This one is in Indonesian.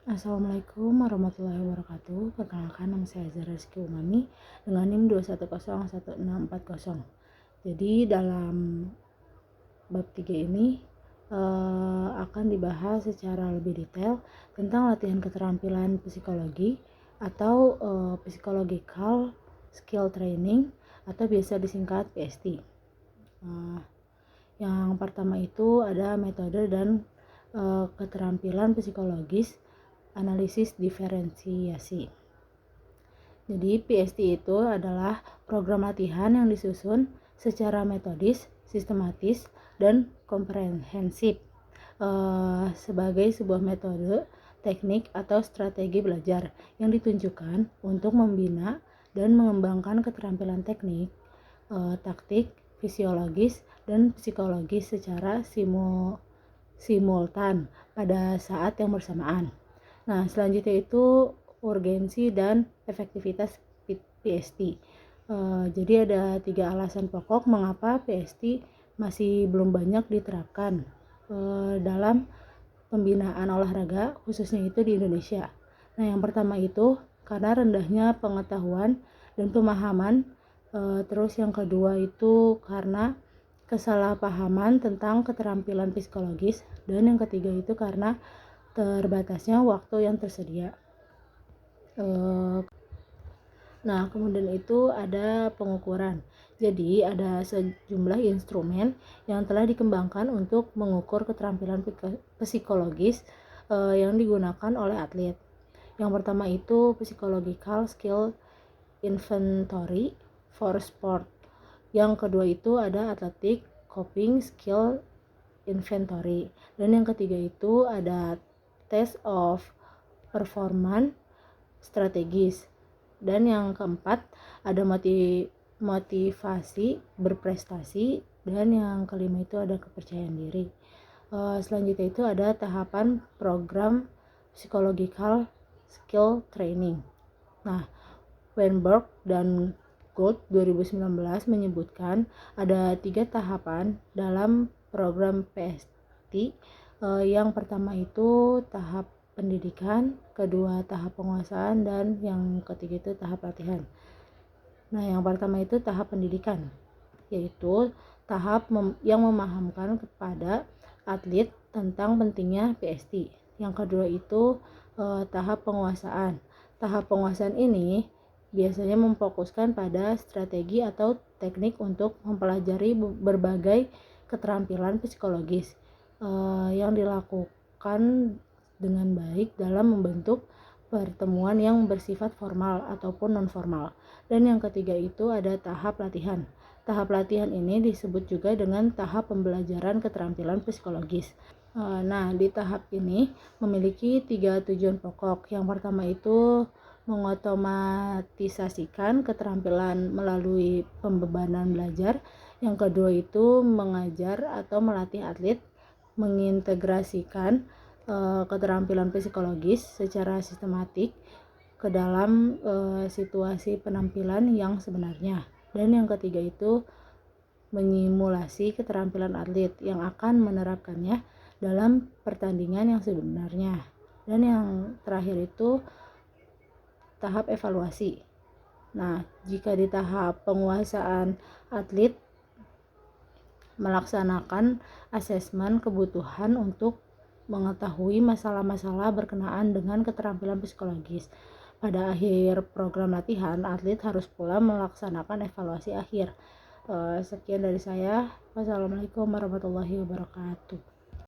Assalamualaikum warahmatullahi wabarakatuh. Perkenalkan, nama saya Zahra Rizky Umami dengan NIM 2101640. Jadi dalam bab 3 ini akan dibahas secara lebih detail tentang latihan keterampilan psikologi atau psychological skill training atau biasa disingkat PST. Yang pertama itu ada metode dan keterampilan psikologis analisis diferensiasi. Jadi PST itu adalah program latihan yang disusun secara metodis, sistematis, dan komprehensif sebagai sebuah metode, teknik, atau strategi belajar yang ditunjukkan untuk membina dan mengembangkan keterampilan teknik, taktik, fisiologis, dan psikologis secara simultan pada saat yang bersamaan. Nah, selanjutnya itu urgensi dan efektivitas PST. Jadi ada 3 alasan pokok mengapa PST masih belum banyak diterapkan dalam pembinaan olahraga, khususnya itu di Indonesia. Nah, yang pertama itu karena rendahnya pengetahuan dan pemahaman. Terus yang kedua itu karena kesalahpahaman tentang keterampilan psikologis, dan yang ketiga itu karena terbatasnya waktu yang tersedia. Nah, kemudian itu ada pengukuran. Jadi ada sejumlah instrumen yang telah dikembangkan untuk mengukur keterampilan psikologis yang digunakan oleh atlet. Yang pertama itu Psychological Skill Inventory for Sport. Yang kedua itu ada Athletic Coping Skill Inventory. Dan yang ketiga itu ada Test of Performance Strategis. Dan yang keempat ada motivasi berprestasi. Dan yang kelima itu ada kepercayaan diri. Selanjutnya itu ada tahapan program Psychological Skill Training. Nah, Weinberg dan Gold 2019 menyebutkan ada 3 tahapan dalam program PST. Yang pertama itu tahap pendidikan, kedua tahap penguasaan, dan yang ketiga itu tahap latihan. Nah, yang pertama itu tahap pendidikan, yaitu tahap yang memahamkan kepada atlet tentang pentingnya PST. Yang kedua itu tahap penguasaan. Tahap penguasaan ini biasanya memfokuskan pada strategi atau teknik untuk mempelajari berbagai keterampilan psikologis yang dilakukan dengan baik dalam membentuk pertemuan yang bersifat formal ataupun non-formal. Dan yang ketiga itu ada tahap latihan. Tahap latihan ini disebut juga dengan tahap pembelajaran keterampilan psikologis. Nah, di tahap ini memiliki 3 tujuan pokok. Yang pertama itu mengotomatisasikan keterampilan melalui pembebanan belajar. Yang kedua itu mengajar atau melatih atlet mengintegrasikan keterampilan psikologis secara sistematik ke dalam situasi penampilan yang sebenarnya. Dan yang ketiga itu menyimulasi keterampilan atlet yang akan menerapkannya dalam pertandingan yang sebenarnya. Dan yang terakhir itu tahap evaluasi. Nah, jika di tahap penguasaan, atlet melaksanakan asesmen kebutuhan untuk mengetahui masalah-masalah berkenaan dengan keterampilan psikologis. Pada akhir program latihan, atlet harus pula melaksanakan evaluasi akhir. Sekian dari saya. Wassalamualaikum warahmatullahi wabarakatuh.